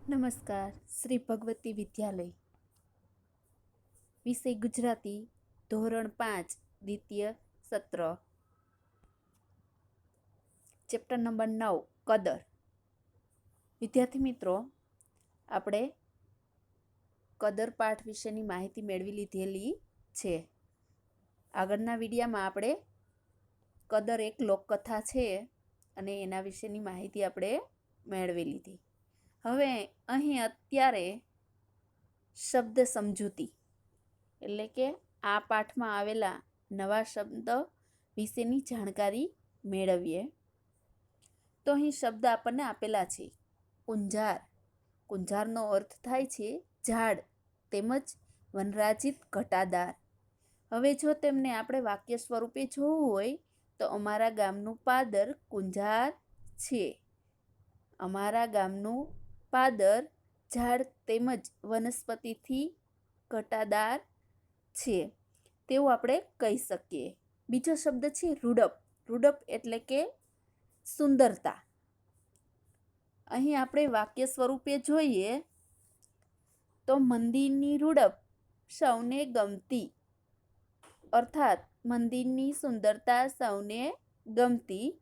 નમસ્કાર. શ્રી ભગવતી વિદ્યાલય, વિષય ગુજરાતી, ધોરણ 5, દ્વિતીય સત્ર, ચેપ્ટર નંબર 9, કદર. વિદ્યાર્થી મિત્રો, આપણે કદર પાઠ વિશેની માહિતી મેળવી લીધેલી છે. આગળના વિડીયામાં આપણે કદર એક લોકકથા છે અને એના વિશેની માહિતી આપણે મેળવી લીધી. હવે અહીં અત્યારે શબ્દ સમજૂતી એટલે કે આ પાઠમાં આવેલા નવા શબ્દ વિશેની જાણકારી મેળવીએ. તો અહીં શબ્દ આપણને આપેલા છે. કુંજાર. કુંજારનો અર્થ થાય છે ઝાડ તેમજ વનરાજિત ઘટાદાર. હવે જો તેમને આપણે વાક્ય સ્વરૂપે જોવું હોય તો અમારા ગામનું પાદર કુંજાર છે. અમારા ગામનું પાદર ઝાડ તેમજ વનસ્પતિથી ઘટાદાર છે તેવું આપણે કહી શકીએ. બીજો શબ્દ છે રૂડપ. રૂડપ એટલે કે સુંદરતા. અહીં આપણે વાક્ય સ્વરૂપે જોઈએ તો મંદિરની રૂડપ સૌને ગમતી, અર્થાત મંદિરની સુંદરતા સૌને ગમતી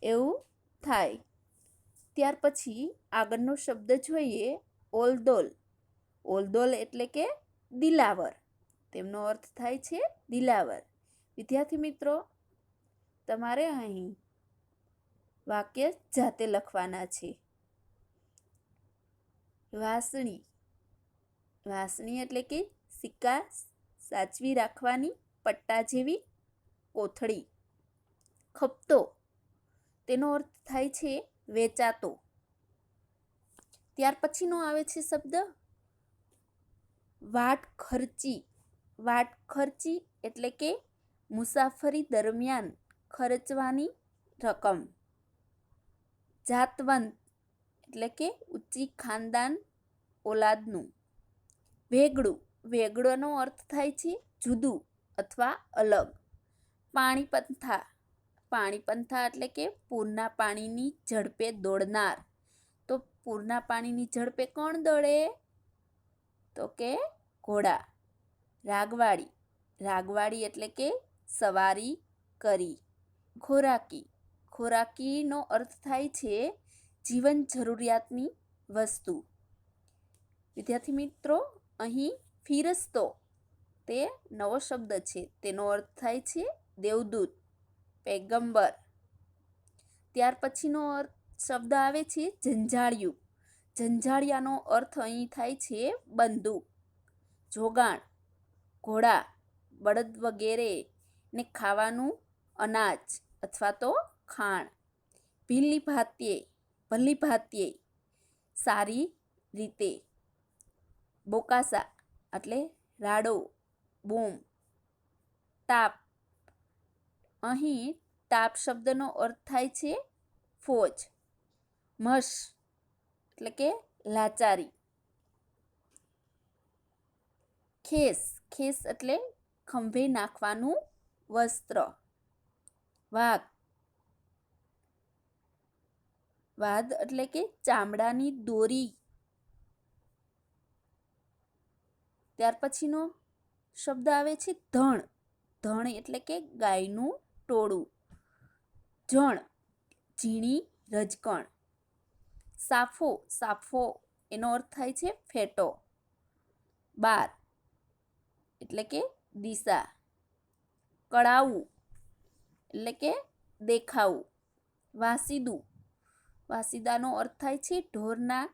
એવું થાય. ત્યાર પછી આગળનો શબ્દ જોઈએ ઓલદોલ. ઓલદોલ એટલે કે દિલાવર. તેમનો અર્થ થાય છે દિલાવર. વિદ્યાર્થી મિત્રો, તમારે અહીં વાક્ય જાતે લખવાના છે. વાસણી. વાસણી એટલે કે સિક્કા સાચવી રાખવાની પટ્ટા જેવી કોથળી. ખપતો. તેનો અર્થ થાય છે વેચાતો. ત્યાર પછીનો આવે છે શબ્દ વાટખર્ચી. વાટખર્ચી એટલે કે મુસાફરી દરમિયાન ખર્ચવાની રકમ. જાતવંત એટલે કે ઊંચી ખાનદાન ઓલાદનું. વેગળું. વેગળોનો અર્થ થાય છે જુદું અથવા અલગ. પાણીપંથા. પાણીપંથા એટલે કે પૂરના પાણીની ઝડપે દોડનાર. તો પૂરના પાણીની ઝડપે કોણ દોડે? તો કે ઘોડા. રાગવાડી. રાગવાડી એટલે કે સવારી કરી. ખોરાકી. ખોરાકીનો અર્થ થાય છે જીવન જરૂરિયાતની વસ્તુ. વિદ્યાર્થી મિત્રો, અહીં ફિરસ્તો તે નવો શબ્દ છે. તેનો અર્થ થાય છે દેવદૂત, પૈગંબર. ત્યાર પછીનો શબ્દ આવે છે જંજાળિયું. જંજાળિયાનો અર્થ અહીં થાય છે બંદૂક. જોગાણ. ઘોડા, બળદ વગેરે ને ખાવાનું અનાજ અથવા તો ખાણ. ભીલી ભાત્યે. ભલી ભાત્યે સારી રીતે. બોકાસા એટલે રાડો, બૂમ. તાપ. અહીં તાપ શબ્દનો અર્થ થાય છે ફોજ. મશ એટલે કે લાચારી. ખેસ. ખેસ એટલે ખંભે નાખવાનું વસ્ત્ર. વાઘ. વાઘ એટલે કે ચામડાની દોરી. ત્યાર પછીનો શબ્દ આવે છે ધણ. ધણ એટલે કે ગાયનું ટોળું. જણ. ઝીણી રજકણ. સાફો. સાફો એનો અર્થ થાય છે ફેટો. બાર એટલે કે દિશા. કળાવું એટલે કે દેખાવું. વાસીદું. વાસીદાનો અર્થ થાય છે ઢોરના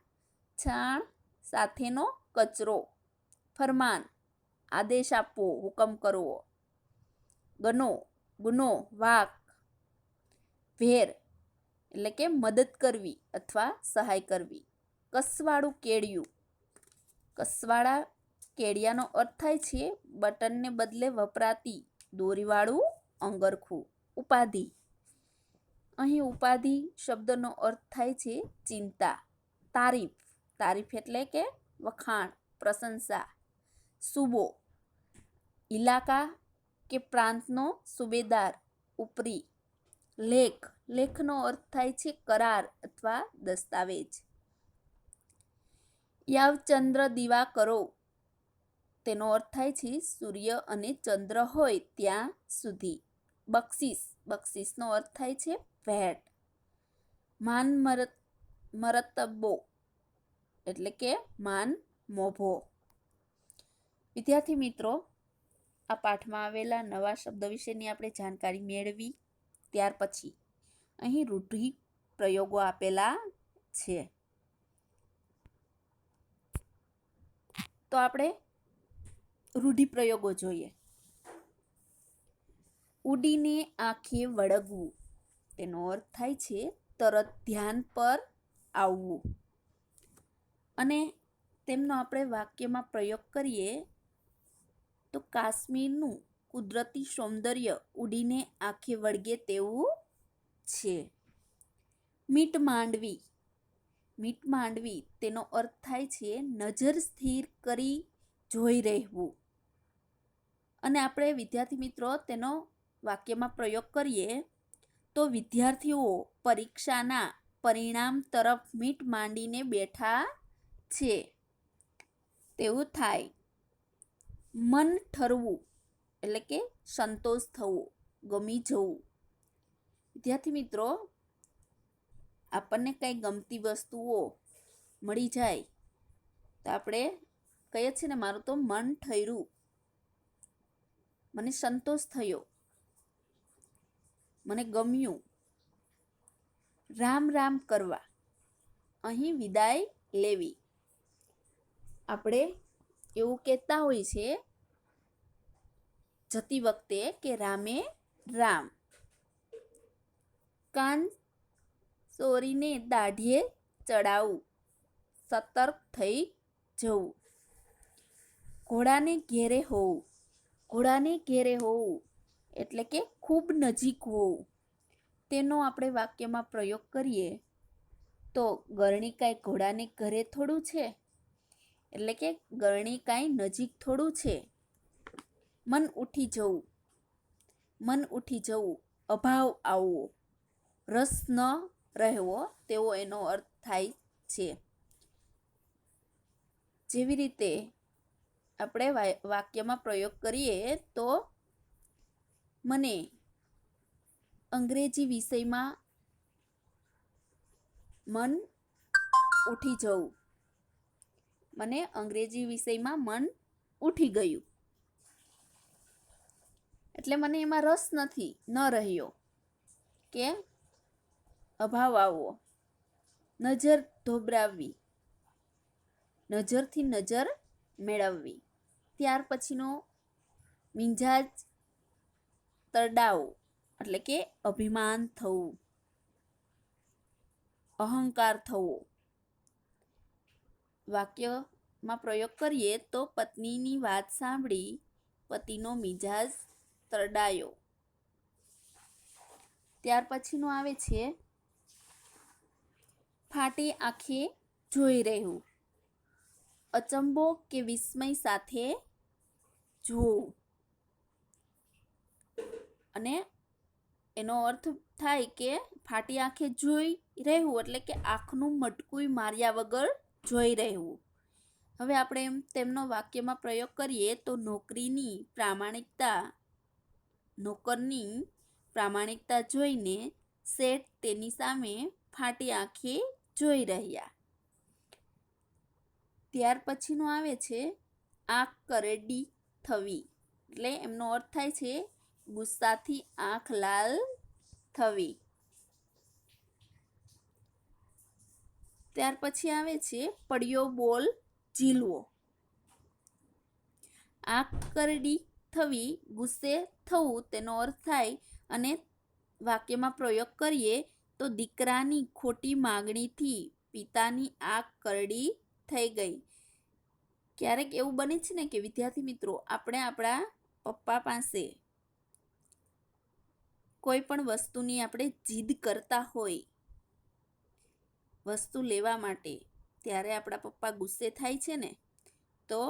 છાણ સાથેનો કચરો. ફરમાન. આદેશ આપવો, હુકમ કરવો. ગનો. ગુનો, વાક. ભેર એટલે કે મદદ કરવી અથવા સહાય કરવી. કસવાળું કેડિયું. કસવાળા કેડિયાનો અર્થ થાય છે બટનને બદલે વપરાતી દોરીવાળું અંગરખું. ઉપાધિ. અહીં ઉપાધિ શબ્દનો અર્થ થાય છે ચિંતા. તારીફ. તારીફ એટલે કે વખાણ, પ્રશંસા. સૂબો. ઇલાકા કે પ્રાંતનો સુબેદાર, ઉપરી. લેખ. લેખનો અર્થ થાય છે કરાર અથવા દસ્તાવેજ. યાવ ચંદ્ર દીવા કરો, તેનો અર્થ થાય છે સૂર્ય અને ચંદ્ર હોય ત્યાં સુધી. બક્ષિસ, બક્ષિસનો અર્થ થાય છે ભેટ. માન મરતબો એટલે કે માન મોભો. વિદ્યાર્થી મિત્રો, આ પાઠમાં આવેલા નવા શબ્દ વિશેની આપણે જાણકારી મેળવી. ત્યાર પછી અહીં રૂઢિ પ્રયોગો આપેલા છે. તો આપણે રૂઢિપ્રયોગો જોઈએ. ઉડીને આંખે વળગવું, તેનો અર્થ થાય છે તરત ધ્યાન પર આવવું. અને તેમનો આપણે વાક્યમાં પ્રયોગ કરીએ તો કાશ્મીરનું કુદરતી સૌંદર્ય ઉડીને આંખે વળગે તેવું છે. મીટ માંડવી, મીટ માંડવી તેનો અર્થ થાય છે નજર સ્થિર કરી જોઈ રહેવું. અને આપણે વિદ્યાર્થી મિત્રો તેનો વાક્યમાં પ્રયોગ કરીએ તો વિદ્યાર્થીઓ પરીક્ષાના પરિણામ તરફ મીટ માંડીને બેઠા છે તેવું થાય. મન ઠરવું એટલે કે સંતોષ થવો, ગમી જવું. વિદ્યાર્થી મિત્રો, આપણને કંઈ ગમતી વસ્તુઓ મળી જાય તો આપણે કહીએ છીએ ને મારું તો મન ઠર્યું, મને સંતોષ થયો, મને ગમ્યું. રામ રામ કરવા, અહીં વિદાય લેવી. આપણે એવું કહેતા હોય છે જતી વખતે કે રામે રામ. કાન સોરીને દાઢીએ ચડાવવું, સતર્ક થઈ જવું. ઘોડાને ઘેરે હોવું, ઘોડાને ઘેરે હોવું એટલે કે ખૂબ નજીક હોવું. તેનો આપણે વાક્યમાં પ્રયોગ કરીએ તો ગરણી કાંઈ ઘોડાને ઘરે થોડું છે, એટલે કે ગરણી કાંઈ નજીક થોડું છે. મન ઉઠી જવું, મન ઉઠી જવું, અભાવ આવવો, રસ ન રહેવો તેવો એનો અર્થ થાય છે. જેવી રીતે આપણે વાક્યમાં પ્રયોગ કરીએ તો મને અંગ્રેજી વિષયમાં મન ઉઠી જવું, મને અંગ્રેજી વિષયમાં મન ઉઠી ગયું એટલે મને એમાં રસ નથી, ન રહ્યો કે અભાવ આવવો. નજર ધોબરાવવી, નજરથી નજર મેળવવી. ત્યાર પછીનો મિંજાજ તરડાવો એટલે કે અભિમાન થવું, અહંકાર થવો. વાક્યમાં પ્રયોગ કરીએ તો પત્નીની વાત સાંભળી પતિનો મિજાજ તરડાયો. ત્યાર પછીનું આવે છે ફાટી આંખે જોઈ રહેવું, અચંબો કે વિસ્મય સાથે જોવું. અને એનો અર્થ થાય કે ફાટી આંખે જોઈ રહેવું એટલે કે આંખનું મટકું માર્યા વગર જોઈ રહેવું. હવે આપણે તેમનો વાક્યમાં પ્રયોગ કરીએ તો નોકરની પ્રામાણિકતા જોઈને શેઠ તેની સામે ફાટી આંખે જોઈ રહ્યા. ત્યાર પછીનું આવે છે આંખ કરડી થવી, એટલે એમનો અર્થ થાય છે ગુસ્સાથી આંખ લાલ થવી. ત્યાર પછી આવે છે પડ્યો બોલ ઝીલવો. આંખ કરડી થવી, ગુસ્સે થવું તેનો અર્થ થાય. અને વાક્યમાં પ્રયોગ કરીએ તો દીકરાની ખોટી માગણીથી પિતાની આંખ કરડી થઈ ગઈ. ક્યારેક એવું બને છે ને કે વિદ્યાર્થી મિત્રો, આપણે આપણા પપ્પા પાસે કોઈ પણ વસ્તુની આપણે જીદ કરતા હોય વસ્તુ લેવા માટે, ત્યારે આપણા પપ્પા ગુસ્સે થાય છે ને, તો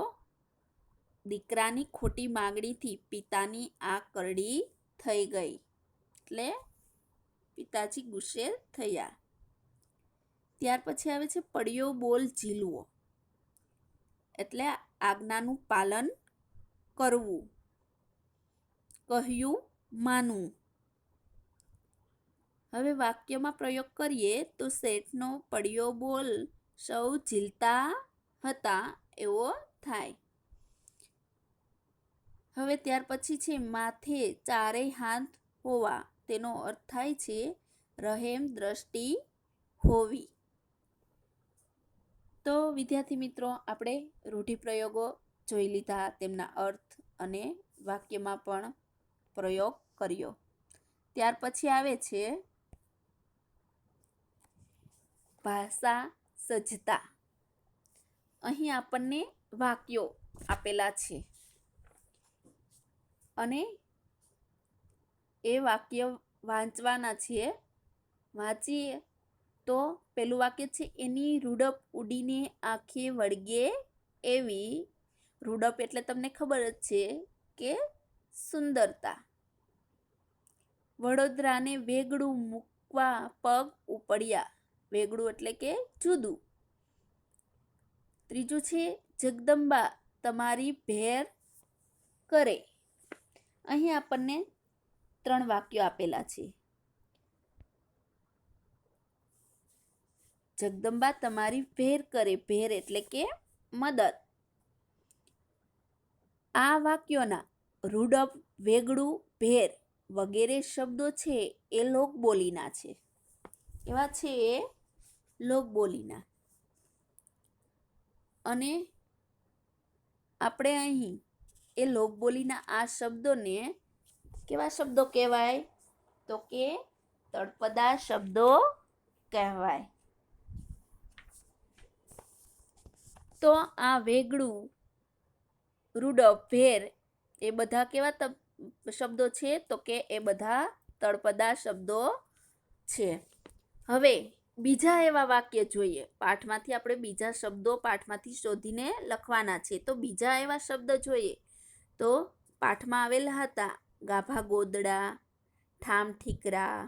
દીકરાની ખોટી માગણીથી પિતાની આંખ કરડી થઈ ગઈ એટલે પિતાજી ગુસ્સે થયા. ત્યાર પછી આવે છે પડ્યો બોલ ઝીલવો. એટલે આજ્ઞાનું પાલન કરવું. કહ્યું માનવું. હવે વાક્યમાં પ્રયોગ કરીએ તો શેઠનો પડ્યો બોલ સૌ ઝીલતા હતા એવો થાય. હવે ત્યાર પછી છે માથે ચારેય હાથ હોવા. તેનો અર્થ થાય છે રહેમ દ્રષ્ટિ હોવી. તો વિદ્યાર્થી મિત્રો, આપણે રૂઢિપ્રયોગો જોઈ લીધા, તેમના અર્થ અને વાક્યમાં પણ પ્રયોગ કર્યો. ત્યાર પછી આવે છે ભાષા સજ્જતા. અહીં આપણને વાક્યો આપેલા છે અને એ વાક્ય વાંચવાના છે. વાંચીએ તો પેલું વાક્ય છે એની રૂડપ ઉડીને આંખે વળગે એવી. રૂડપ એટલે તમને ખબર જ છે કે સુંદરતા. વડોદરાને વેગળું મૂકવા પગ ઉપડ્યા. વેગળું એટલે કે જુદું. ત્રીજું છે જગદંબા તમારી ભેર કરે. અહીં આપણને 3 વાક્યો આપેલા છે. જગદંબા તમારી ભેર કરે. ભેર એટલે કે મદદ. આ વાક્યોના રૂડપ, વેગળું, ભેર વગેરે શબ્દો છે એ લોકબોલીના છે. એવા છે એ લોકબોલીના. અને આપણે અહીં એ લોકબોલીના આ શબ્દોને કેવા શબ્દો કહેવાય? તો કે તળપદા શબ્દો કહેવાય. તો આ વેગળું, રૂડપ, ભેર એ બધા કેવા શબ્દો છે? તો કે એ બધા તળપદા શબ્દો છે. હવે બીજા એવા વાક્ય જોઈએ. પાઠમાંથી આપણે બીજા શબ્દો પાઠમાંથી શોધીને લખવાના છે. તો બીજા એવા શબ્દ જોઈએ તો પાઠમાં આવેલા હતા ગાભા ગોદડા, ઠામ ઠીકરા,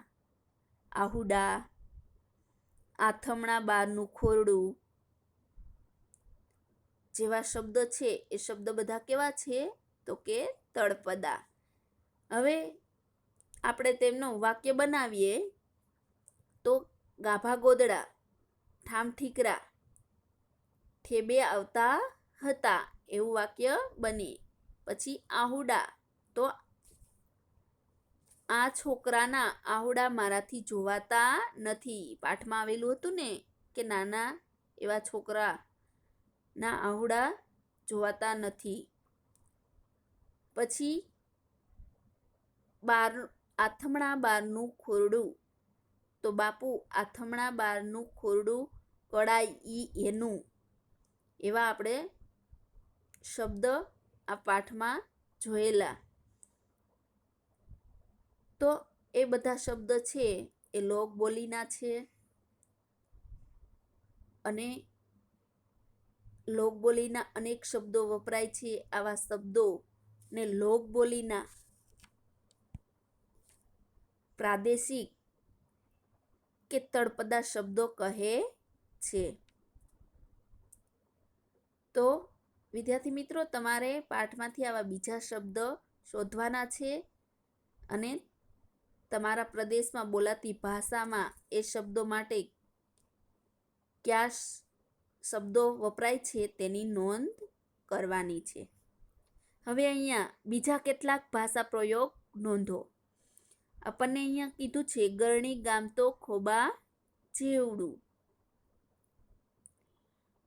આહુડા, આથમણા બારનું ખોરડું જેવા શબ્દો છે એ શબ્દ બધા કેવા છે? તો કે તળપદા. હવે આપણે તેમનું વાક્ય બનાવીએ તો ગાભા ગોદડા, ઠામ ઠીકરા, ઠેબે આવતા હતા એવું વાક્ય બને. પછી આહુડા, તો આ છોકરાના આહુડા મારાથી જોવાતા નથી. પાઠમાં આવેલું હતું ને કે નાના એવા છોકરાના આહુડા જોવાતા નથી. પછી આથમણા બારનું ખોરડું, તો બાપુ આથમણા બારનું ખોરડું કળાય ઈ એનું. એવા આપણે શબ્દ આ પાઠમાં જોયેલા. તો એ બધા શબ્દ છે એ લોકબોલીના છે. અને લોકબોલીના અનેક શબ્દો વપરાય છે. આવા શબ્દો ને લોકબોલીના પ્રાદેશિક કે તળપદા શબ્દો કહે છે. તો વિદ્યાર્થી મિત્રો, તમારે પાઠમાંથી આવા બીજા શબ્દ શોધવાના છે અને તમારા પ્રદેશમાં બોલાતી ભાષામાં એ શબ્દો માટે કયા શબ્દો વપરાય છે તેની નોંધ કરવાની છે. હવે અહીંયા બીજા કેટલાક ભાષા પ્રયોગ નોંધો. આપણને અહીંયા કીધું છે ગરણી ગામ તો ખોબા જેવડું.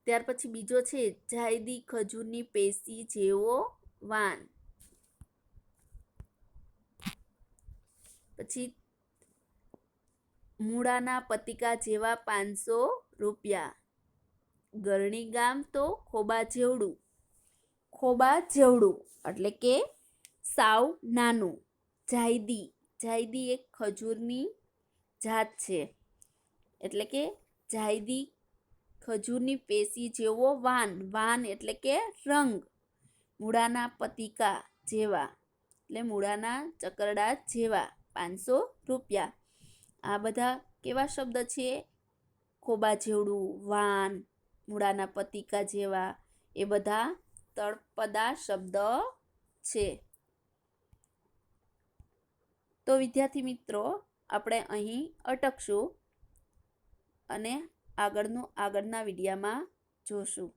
ત્યાર પછી બીજો છે જાયદી ખજૂરની પેશી જેવો વાન. પછી મૂળાના પતિકા જેવા 500 રૂપિયા. ગરણી ગામ તો ખોબા જેવડું. ખોબા જેવડું એટલે કે સાવ નાનું. જાયદી, જાયદી એક ખજૂરની જાત છે એટલે કે જાયદી ખજૂરની પેશી જેવો વાન. વાન એટલે કે રંગ. મૂળાના પતિકા જેવા એટલે મૂળાના ચકરડા જેવા. 500 રૂપિયા. આ બધા કેવા શબ્દ છે? ખોબા જેવડું, વાન, મૂળાના પતિકા જેવા એ બધા તળપદા શબ્દ છે. તો વિદ્યાર્થી મિત્રો, આપણે અહીં અટકશું અને આગળના વિડીયોમાં જોશું.